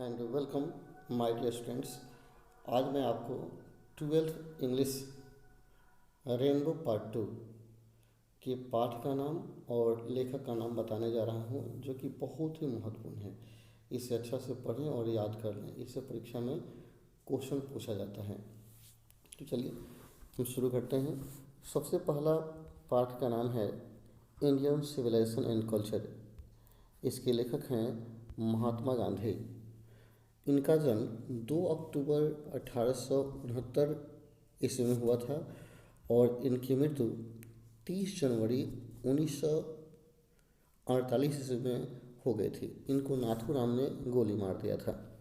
And welcome my dear students. आज मैं आपको 12th इंग्लिश रेनबो पार्ट 2 के पाठ का नाम और लेखक का नाम बताने जा रहा हूँ, जो कि बहुत ही महत्वपूर्ण है। इसे अच्छा से पढ़ें और याद कर लें, इससे परीक्षा में क्वेश्चन पूछा जाता है। तो चलिए हम शुरू करते हैं। सबसे पहला पाठ का नाम है इंडियन सिविलाइजेशन एंड कल्चर। इसके लेखक हैं महात्मा गांधी। इनका जन्म 2 अक्टूबर 1869 ईस्वी में हुआ था और इनकी मृत्यु 30 जनवरी 1948 ईस्वी में हो गई थी। इनको नाथूराम ने गोली मार दिया था।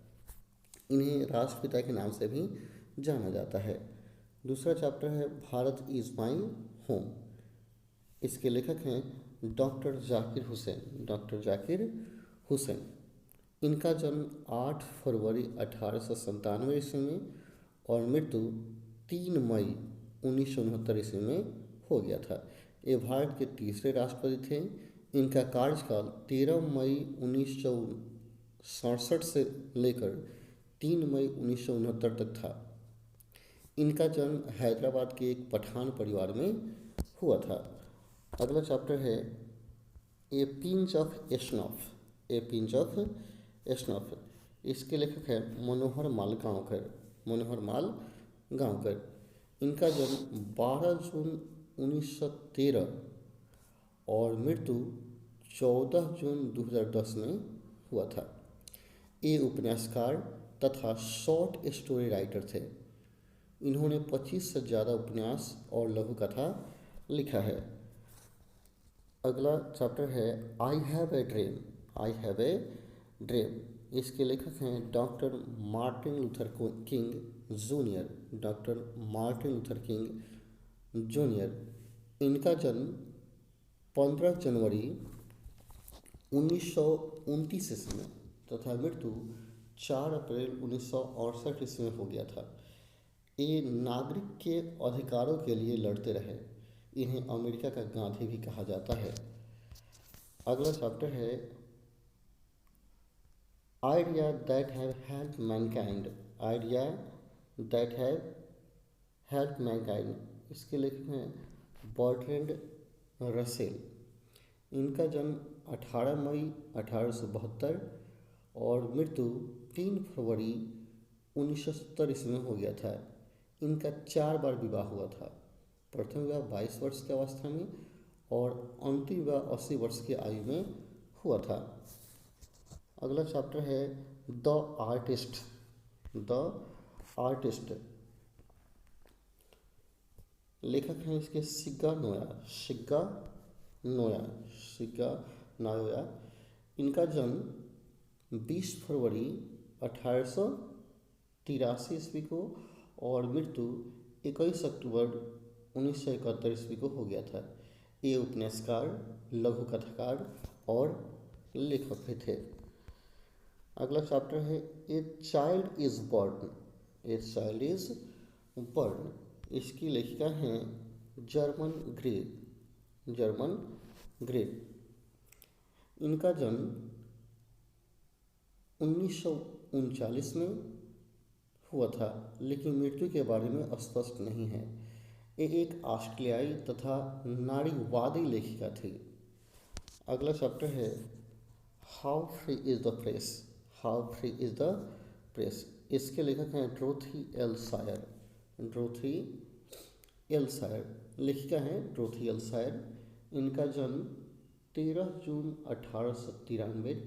इन्हें राष्ट्रपिता के नाम से भी जाना जाता है। दूसरा चैप्टर है भारत इज़ माई होम। इसके लेखक हैं डॉक्टर जाकिर हुसैन। डॉक्टर जाकिर हुसैन। इनका जन्म 8 फरवरी 1897 ईस्वी में और मृत्यु 3 मई 1969 ईस्वी में हो गया था। ये भारत के तीसरे राष्ट्रपति थे। इनका कार्यकाल 13 मई 1967 से लेकर 3 मई 1969 तक था। इनका जन्म हैदराबाद के एक पठान परिवार में हुआ था। अगला चैप्टर है ए pinch of snuff. A pinch of snuff. इसके लेखक हैं मनोहर माल गांवकर। मनोहर माल गांवकर। इनका जन्म 12 जून 1913 और मृत्यु 14 जून 2010 में हुआ था। ये उपन्यासकार तथा शॉर्ट स्टोरी राइटर थे। इन्होंने 25 से ज़्यादा उपन्यास और लघु कथा लिखा है। अगला चैप्टर है I have a dream. I have a dream. इसके लेखक हैं doctor Martin Luther king junior. Doctor Martin Luther king junior. इनका जन्म 15 जनवरी 1929 ईस्वी में तथा मृत्यु 4 अप्रैल 1968 ईस्वी में हो गया था। ये नागरिक के अधिकारों के लिए लड़ते रहे। इन्हें अमेरिका का गांधी भी कहा जाता है। अगला चैप्टर है idea that have help Mankind. Idea that have help Mankind. इसके लेखक हैं बर्ट्रैंड रसेल। इनका जन्म 18 मई 1872 और मृत्यु 3 फरवरी 1970 ईस्वी में हो गया था। इनका 4 बार विवाह हुआ था। प्रथम विवाह 22 वर्ष की अवस्था में और अंतिम विवाह 80 वर्ष की आयु में हुआ था। अगला चैप्टर है द आर्टिस्ट। The artist. लेखक हैं इसके Shiga Noah. Shiga Noah. Shiga नायोया। इनका जन्म 20 फरवरी 1883 ईस्वी को और मृत्यु 21 अक्टूबर 1971 ईस्वी को हो गया था। ये उपन्यासकार, लघु कथाकार और लेखक भी थे। अगला चैप्टर है a child is born. A child is born. इसकी लेखिका हैं जर्मन ग्रे। German grey. इनका जन्म 1939 में हुआ था, लेकिन मृत्यु के बारे में स्पष्ट नहीं है। ये एक ऑस्ट्रेलियाई तथा नारीवादी लेखिका थी। अगला चैप्टर है how free is the press. How free is the press. इसके लेखक हैं Dorothy L Sayers. Dorothy L Sayers. लेखिका हैं ड्रोथी एल सायर। इनका जन्म 13 जून 1893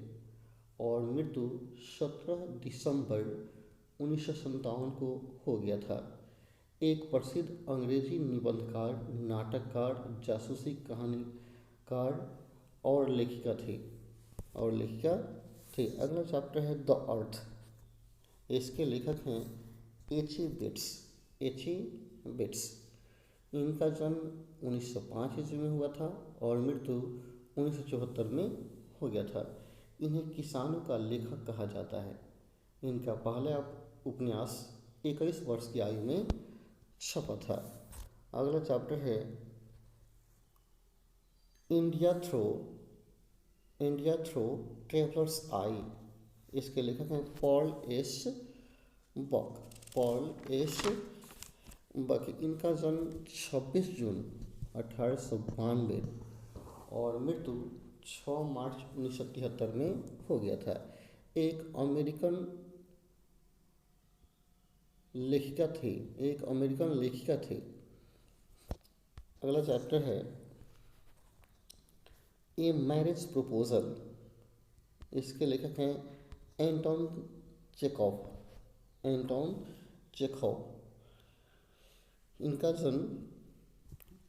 और मृत्यु 17 दिसंबर 1957 को हो गया था। एक प्रसिद्ध अंग्रेजी निबंधकार, नाटककार, जासूसी कहानीकार और लेखिका थी। अगला चैप्टर है द अर्थ। इसके लेखक हैं एच.ई. बेट्स। एच.ई. बेट्स। इनका जन्म 1905 ईस्वी में हुआ था और मृत्यु 1974 में हो गया था। इन्हें किसानों का लेखक कहा जाता है। इनका पहला उपन्यास 21 वर्ष की आयु में छपा था। अगला चैप्टर है इंडिया थ्रो ट्रेवलर्स आई। इसके लेखक हैं Paul S Buck. Paul S Buck, इनका जन्म 26 जून 1892 और मृत्यु 6 मार्च 1973 में हो गया था। एक अमेरिकन लेखिका थी, एक अमेरिकन लेखिका थी। अगला चैप्टर है ए मैरिज प्रपोजल। इसके लेखक हैं एंटोन चेखोव। एंटोन चेखोव, इनका जन्म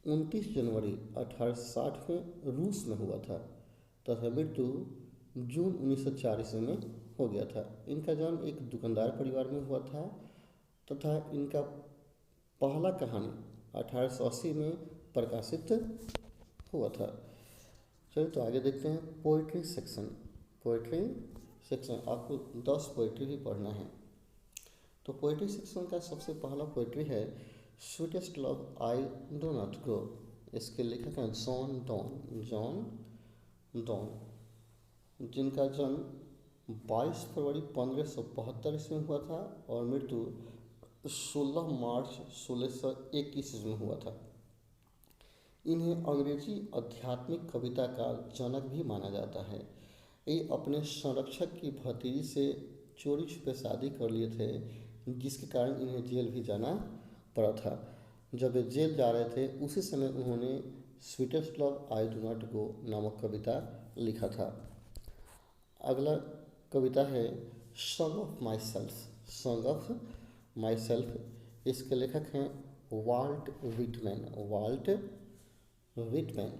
29 जनवरी 1860 में रूस में हुआ था तथा मृत्यु जून 1904 ईस्वी में हो गया था। इनका जन्म एक दुकानदार परिवार में हुआ था तथा इनका पहला कहानी 1880 में प्रकाशित हुआ था। चलिए तो आगे देखते हैं पोइट्री सेक्शन। पोइट्री सेक्शन आपको 10 पोइट्री भी पढ़ना है। तो पोइट्री सेक्शन का सबसे पहला पोइट्री है sweetest love I do not go. इसके लेखक हैं जॉन डॉन। जॉन डॉन, जिनका जन्म 22 फरवरी 1572 ईस्वी में हुआ था और मृत्यु 16 मार्च 1621 ईस्वी में हुआ था। इन्हें अंग्रेजी आध्यात्मिक कविता का जनक भी माना जाता है। ये अपने संरक्षक की भतीजी से चोरी छुपे शादी कर लिए थे, जिसके कारण इन्हें जेल भी जाना पड़ा था। जब वे जेल जा रहे थे उसी समय उन्होंने sweetest love I do not go नामक कविता लिखा था। अगला कविता है song of my self. Song of my self, इसके लेखक हैं वाल्ट विटमैन। वाल्ट विटमैन,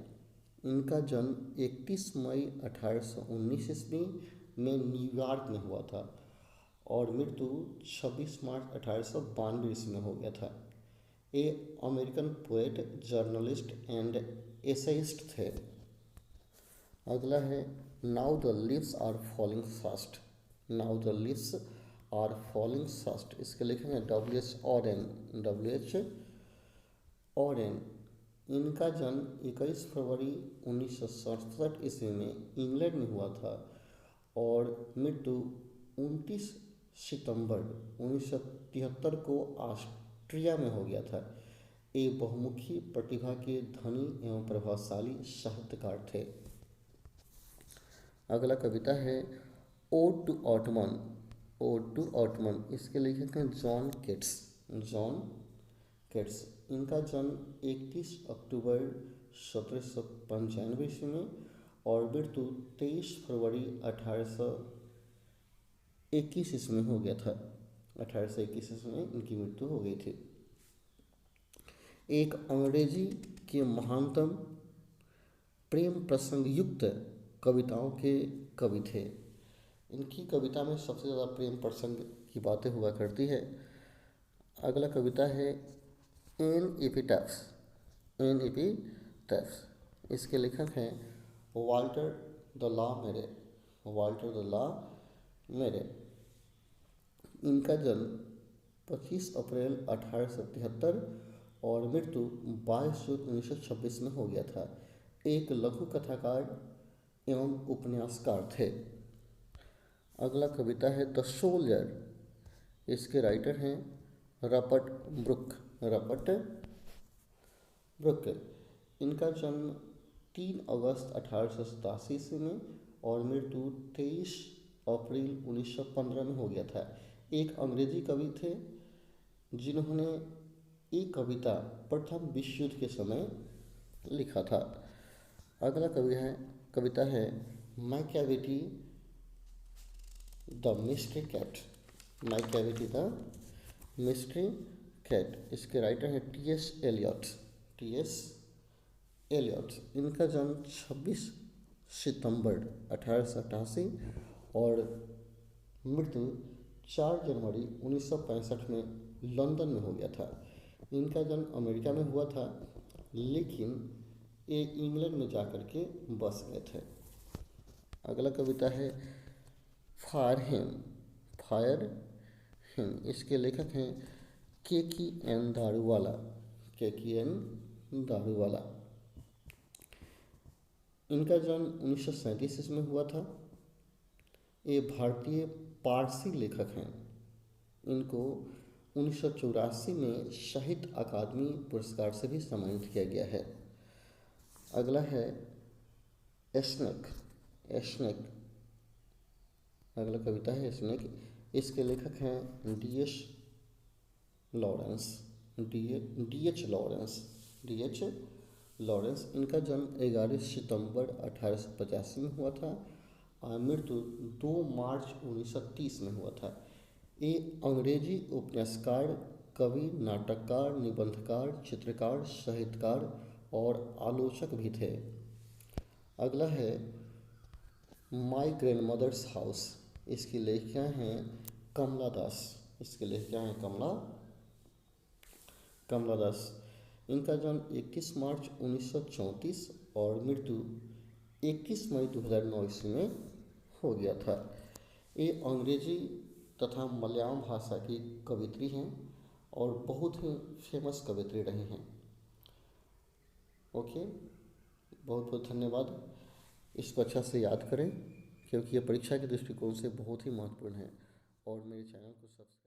इनका जन्म 31 मई 1819 ईस्वी में न्यूयॉर्क में हुआ था और मृत्यु 26 मार्च 1892 ईस्वी में हो गया था। ये American poet, journalist and essayist थे। अगला है now the leaves are falling fast. Now the leaves are falling fast, इसके लेखक हैं W.H. ऑरेन। W.H. ऑरेन, इनका जन्म 21 फरवरी 1967 ईस्वी में इंग्लैंड में हुआ था और मृत्यु 29 सितंबर 1973 को ऑस्ट्रिया में हो गया था। ये बहुमुखी प्रतिभा के धनी एवं प्रभावशाली साहित्यकार थे। अगला कविता है ode to autumn. Ode to autumn, इसके लेखक हैं जॉन केट्स। जॉन केट्स, इनका जन्म 31 अक्टूबर 1795 ईस्वी में और मृत्यु 23 फरवरी 1821 ईस्वी में हो गया था। 1821 ईस्वी में इनकी मृत्यु हो गई थी। एक अंग्रेजी के महानतम प्रेम प्रसंग युक्त कविताओं के कवि थे। इनकी कविता में सबसे ज़्यादा प्रेम प्रसंग की बातें हुआ करती है। अगला कविता है एन एपिटाफ्स। एन एपिटाफ्स, इसके लेखक हैं वाल्टर द ला मेरे। वाल्टर द ला मेरे, इनका जन्म 25 अप्रैल 1873 और मृत्यु 22 जून 1926 में हो गया था। एक लघु कथाकार एवं उपन्यासकार थे। अगला कविता है द सोल्जर। इसके राइटर हैं रबर्ट ब्रुक। रबर्ट ब्रुक, इनका जन्म 3 अगस्त 1887 ईस्वी में और मृत्यु 23 अप्रैल 1915 में हो गया था। एक अंग्रेजी कवि थे जिन्होंने एक कविता प्रथम विश्व युद्ध के समय लिखा था। अगला कविता है Machiavelli the mystery cat. Machiavelli the mystery cat, इसके राइटर हैं T.S. एलियट। T.S. एलियट, इनका जन्म 26 सितंबर 1888 और मृत्यु 4 जनवरी 1965 में लंदन में हो गया था। इनका जन्म अमेरिका में हुआ था लेकिन ये इंग्लैंड में जाकर के बस गए थे। अगला कविता है फायर हिम। फायर हिम, इसके लेखक हैं KK.N. दारूवाला। KK.N. दारूवाला, इनका जन्म 1937 में हुआ था ये भारतीय पारसी लेखक हैं। इनको 1984 में साहित्य अकादमी पुरस्कार से भी सम्मानित किया गया है। अगला है एस्नेक। एस्नेक अगला कविता है एस्नेक। इसके लेखक हैं डी.एच. लॉरेंस। डी.एच. लॉरेंस। इनका जन्म 11 सितंबर 1885 में हुआ था और मृत्यु 2 मार्च 1930 में हुआ था। ये अंग्रेजी उपन्यासकार, कवि, नाटककार, निबंधकार, चित्रकार, साहित्यकार और आलोचक भी थे। अगला है माई ग्रैंडमदर्स हाउस। इसकी लेखिका हैं कमला दास। इसकी लेखिका हैं कमला दास। इनका जन्म 21 मार्च 1934 और मृत्यु 21 मई 2009 ईस्वी में हो गया था। ये अंग्रेजी तथा मलयालम भाषा की कवित्री हैं और बहुत ही फेमस कवित्री रही हैं। ओके, बहुत बहुत धन्यवाद। इसको अच्छा से याद करें क्योंकि ये परीक्षा के दृष्टिकोण से बहुत ही महत्वपूर्ण है और मेरे चैनल को सब्सक्राइब